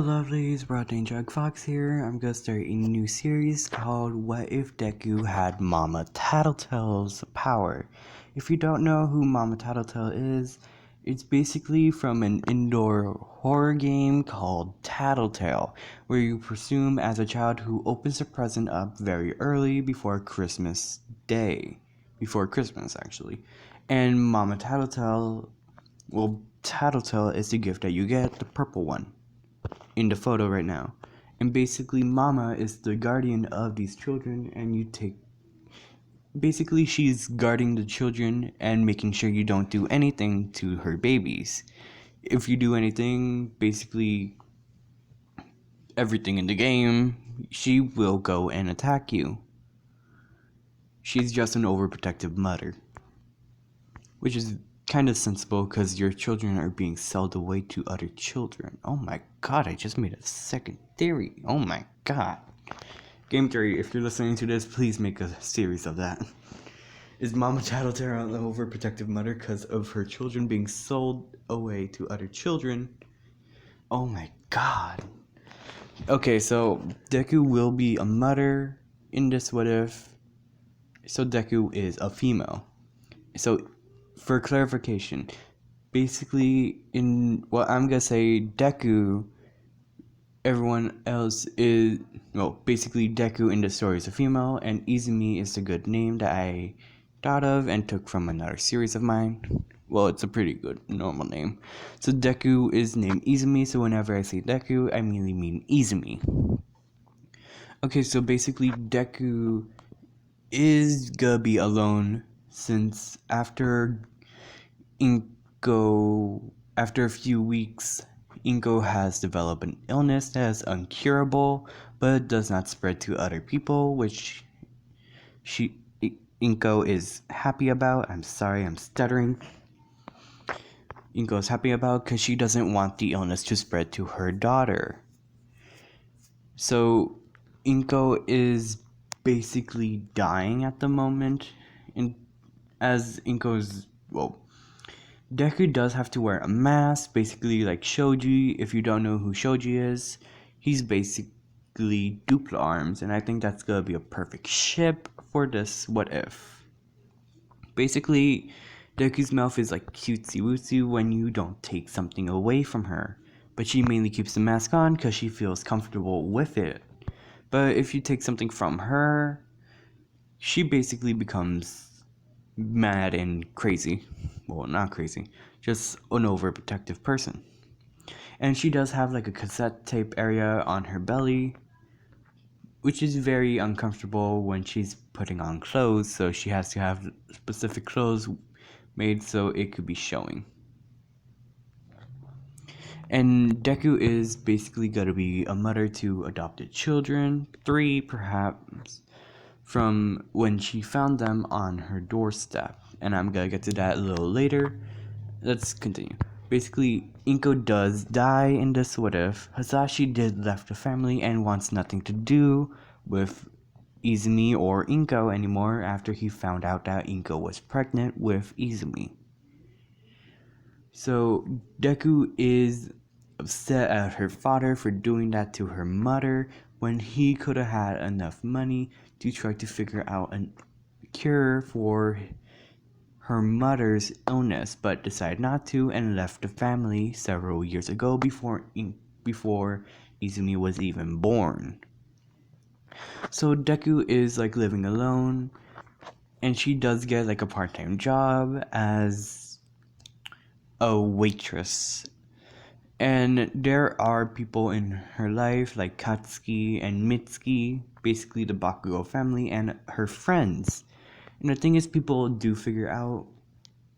Hello lovelies, Broadway Jug Fox here. I'm gonna start a new series called What If Deku Had Mama Tattletales Power. If you don't know who Mama Tattletale is, it's basically from an indoor horror game called Tattletale, where you presume as a child who opens a present up very early before Christmas Day. Before Christmas, actually. And Mama Tattletale, Tattletale is the gift that you get, the purple one in the photo right now. And basically mama is the guardian of these children, and basically she's guarding the children and making sure you don't do anything to her babies. If you do anything, basically everything in the game, she will go and attack you. She's just an overprotective mother, which is kind of sensible because your children are being sold away to other children. Oh my god, I just made a second theory. Oh my god. Game theory, if you're listening to this, please make a series of that. Is Mama Tattletale an overprotective mother because of her children being sold away to other children? Oh my god. Okay, so Deku will be a mother in this what if. So Deku is a female. So for clarification, basically in what I'm gonna say, Deku, everyone else is, basically Deku in the story is a female, and Izumi is the good name that I thought of and took from another series of mine. Well, it's a pretty good normal name. So Deku is named Izumi, so whenever I say Deku, I mainly mean Izumi. Okay, so basically Deku is gonna be alone since after a few weeks, Inko has developed an illness that is incurable but does not spread to other people, which Inko is happy about. I'm sorry, I'm stuttering. Inko is happy about because she doesn't want the illness to spread to her daughter. So Inko is basically dying at the moment, and as Inko's Deku does have to wear a mask, basically like Shoji. If you don't know who Shoji is, he's basically Dupla Arms, and I think that's gonna be a perfect ship for this what if. Basically, Deku's mouth is like cutesy wootsy when you don't take something away from her, but she mainly keeps the mask on because she feels comfortable with it. But if you take something from her, she basically becomes mad and crazy. Well, not crazy, just an overprotective person. And she does have like a cassette tape area on her belly, which is very uncomfortable when she's putting on clothes, so she has to have specific clothes made so it could be showing. And Deku is basically gonna be a mother to adopted children, 3 perhaps, from when she found them on her doorstep. And I'm gonna get to that a little later. Let's continue. Basically, Inko does die in this what if. Hasashi did left the family and wants nothing to do with Izumi or Inko anymore after he found out that Inko was pregnant with Izumi. So Deku is upset at her father for doing that to her mother when he could have had enough money to try to figure out a cure for her mother's illness, but decided not to and left the family several years ago before Izumi was even born. So Deku is like living alone, and she does get like a part-time job as a waitress. And there are people in her life like Katsuki and Mitsuki, basically the Bakugo family, and her friends. And the thing is, people do figure out,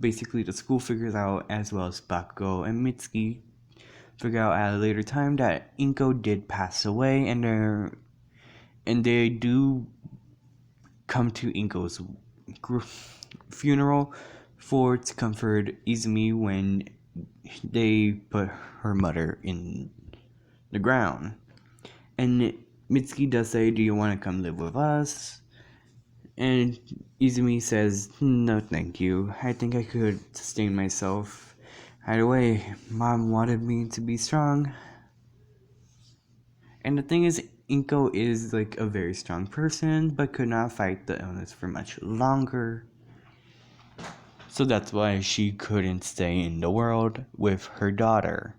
basically the school figures out, as well as Bakugo and Mitsuki figure out at a later time that Inko did pass away, and they do come to Inko's funeral to comfort Izumi when they put her mother in the ground. And Mitsuki does say, "Do you want to come live with us?" And Izumi says, "No thank you, I think I could sustain myself. Either way, Mom wanted me to be strong." And the thing is, Inko is like a very strong person, but could not fight the illness for much longer. So that's why she couldn't stay in the world with her daughter.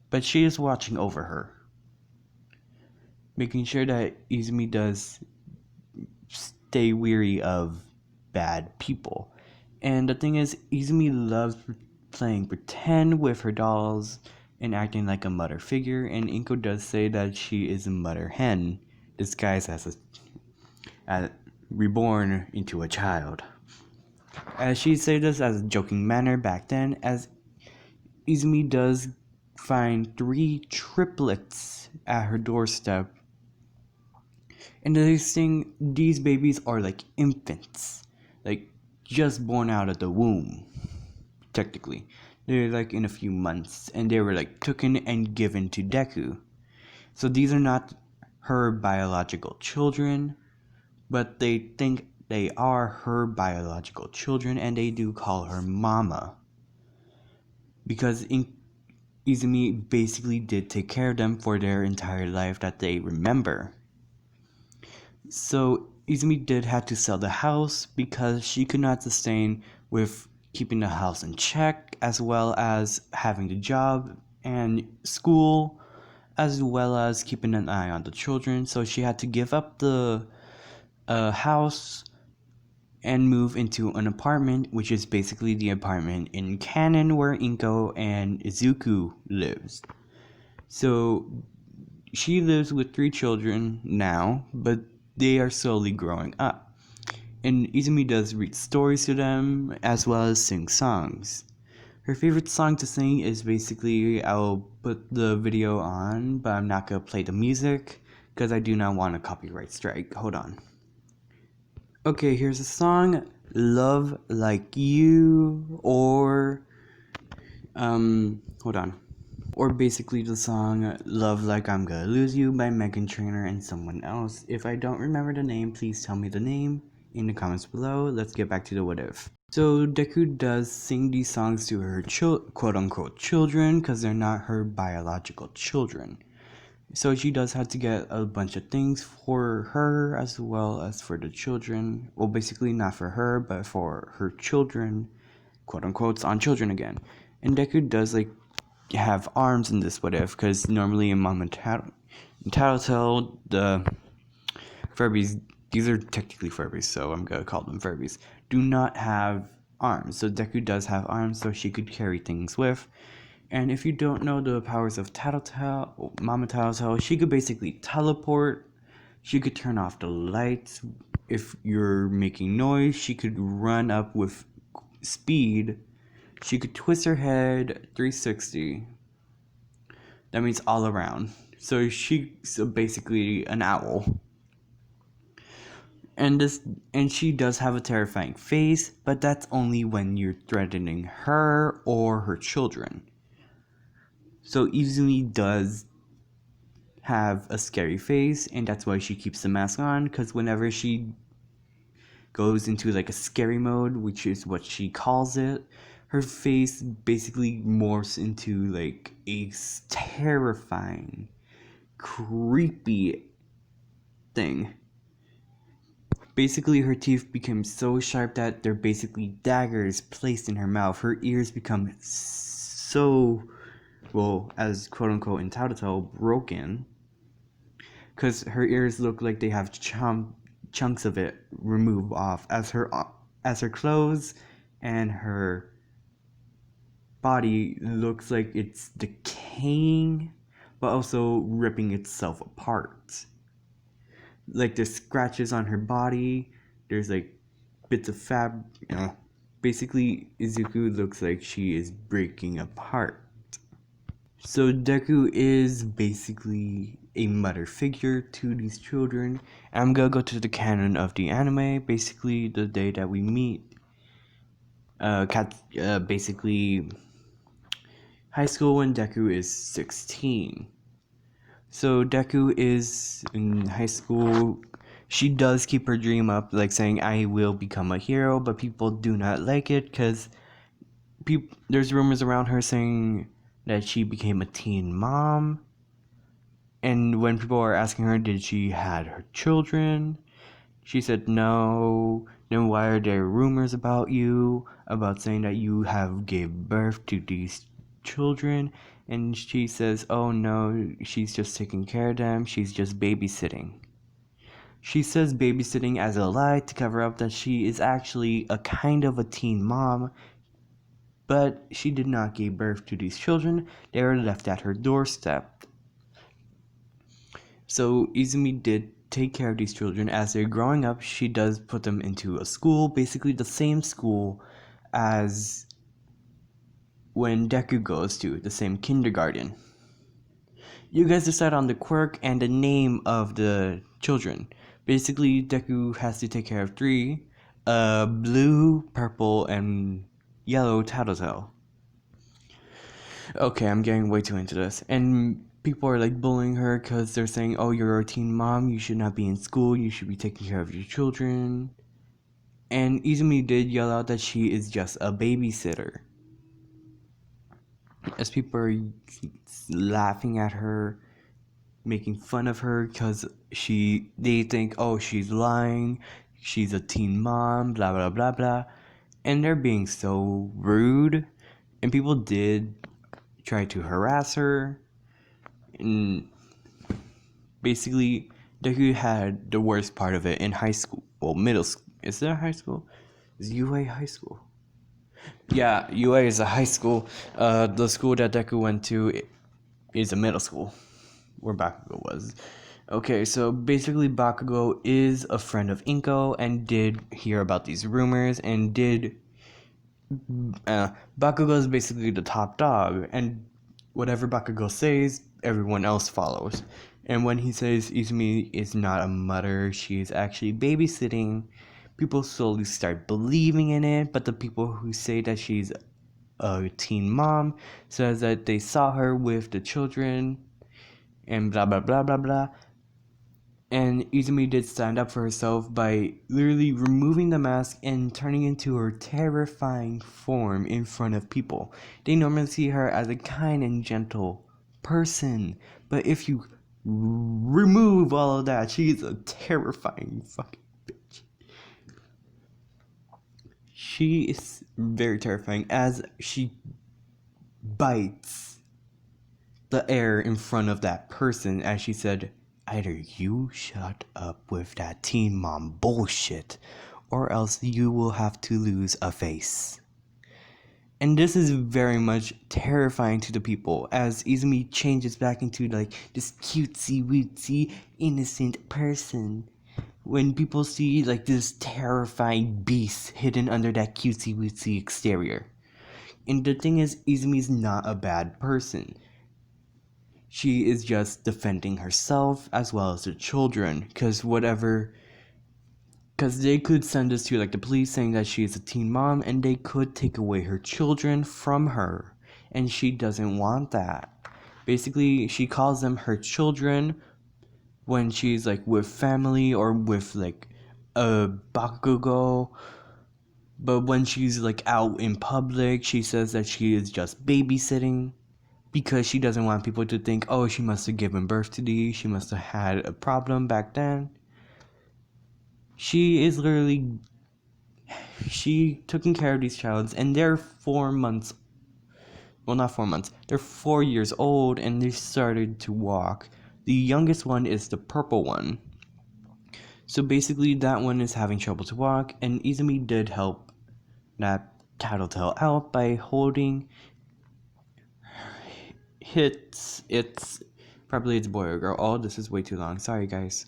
But she is watching over her, making sure that Izumi does stay weary of bad people. And the thing is, Izumi loves playing pretend with her dolls and acting like a mother figure, and Inko does say that she is a mother hen disguised as reborn into a child. As she said this as a joking manner back then, as Izumi does find 3 triplets at her doorstep. And these babies are like infants, like just born out of the womb, technically. They're like in a few months, and they were like taken and given to Deku. So these are not her biological children, but they think they are her biological children, and they do call her Mama. Because Izumi basically did take care of them for their entire life that they remember. So Izumi did have to sell the house because she could not sustain with keeping the house in check, as well as having the job and school, as well as keeping an eye on the children. So she had to give up the house and move into an apartment, which is basically the apartment in canon where Inko and Izuku lives. So she lives with 3 children now, but they are slowly growing up. And Izumi does read stories to them as well as sing songs. Her favorite song to sing is basically, I'll put the video on, but I'm not gonna play the music because I do not want a copyright strike. Hold on. Okay, here's a song, Love Like You, or hold on. Or basically the song Love Like I'm Gonna Lose You by Meghan Trainor and someone else. If I don't remember the name, please tell me the name in the comments below. Let's get back to the what if. So Deku does sing these songs to her quote unquote children because they're not her biological children. So she does have to get a bunch of things for her as well as for the children. Well, basically not for her, but for her children, quote unquote, on children again. And Deku does like have arms in this what if, because normally in Mom and Tattletale, the Furbies, these are technically Furbies, so I'm gonna call them Furbies, do not have arms. So Deku does have arms, so she could carry things with. And if you don't know the powers of Tattletale, Mama Tattletale, she could basically teleport. She could turn off the lights. If you're making noise, she could run up with speed. She could twist her head 360. That means all around. So she's basically an owl. And she does have a terrifying face, but that's only when you're threatening her or her children. So Izumi does have a scary face, and that's why she keeps the mask on, because whenever she goes into like a scary mode, which is what she calls it, her face basically morphs into like a terrifying, creepy thing. Basically, her teeth become so sharp that they're basically daggers placed in her mouth. Her ears become so, well, as quote unquote in Tattletale, broken, because her ears look like they have chunks of it removed off, as her clothes and her body looks like it's decaying, but also ripping itself apart. Like there's scratches on her body, there's like bits of fab, basically Izuku looks like she is breaking apart. So Deku is basically a mother figure to these children. I'm gonna go to the canon of the anime, basically the day that we meet basically high school when Deku is 16. So Deku is in high school. She does keep her dream up, like saying, I will become a hero, but people do not like it because there's rumors around her saying that she became a teen mom. And when people were asking her, did she had her children? She said no. Then why are there rumors about you? About saying that you have gave birth to these children? And she says, oh no, she's just taking care of them. She's just babysitting. She says babysitting as a lie to cover up that she is actually a kind of a teen mom. But she did not give birth to these children. They were left at her doorstep. So Izumi did take care of these children as they're growing up. She does put them into a school, basically the same school as when Deku goes to, the same kindergarten. You guys decide on the quirk and the name of the children. Basically, Deku has to take care of 3, blue, purple, and yellow tattletale. Okay, I'm getting way too into this. And people are like bullying her because they're saying, oh, you're a teen mom, you should not be in school, you should be taking care of your children. And Izumi did yell out that she is just a babysitter. As people are laughing at her, making fun of her because they think, oh, she's lying, she's a teen mom, blah blah blah blah. And they're being so rude. And people did try to harass her. And basically, Deku had the worst part of it in high school. Well, middle school. Is there high school? Is UA high school? Yeah, UA is a high school. The school that Deku went to is a middle school, where Bakugo was. Okay, so basically Bakugo is a friend of Inko and did hear about these rumors and did... Bakugo is basically the top dog, and whatever Bakugo says, everyone else follows. And when he says Izumi is not a mother, she is actually babysitting, people slowly start believing in it, but the people who say that she's a teen mom says that they saw her with the children and blah blah blah blah blah. And Izumi did stand up for herself by literally removing the mask and turning into her terrifying form in front of people. They normally see her as a kind and gentle person, but if you remove all of that, she's a terrifying fucking bitch. She is very terrifying as she bites the air in front of that person as she said, either you shut up with that teen mom bullshit, or else you will have to lose a face. And this is very much terrifying to the people as Izumi changes back into like this cutesy wootsy innocent person. When people see like this terrifying beast hidden under that cutesy wootsy exterior. And the thing is, Izumi's not a bad person. She is just defending herself as well as the children, because they could send us to like the police saying that she is a teen mom and they could take away her children from her, and she doesn't want that. Basically, she calls them her children when she's like with family or with like a Bakugo, but when she's like out in public, she says that she is just babysitting. Because she doesn't want people to think, oh, she must have given birth to these, she must have had a problem back then. She is literally... She taking care of these childs, and they're 4 months... Well, not 4 months. They're 4 years old, and they started to walk. The youngest one is the purple one. So basically, that one is having trouble to walk, and Izumi did help that tattletale out by holding... It's probably it's boy or girl. Oh, this is way too long. Sorry, guys.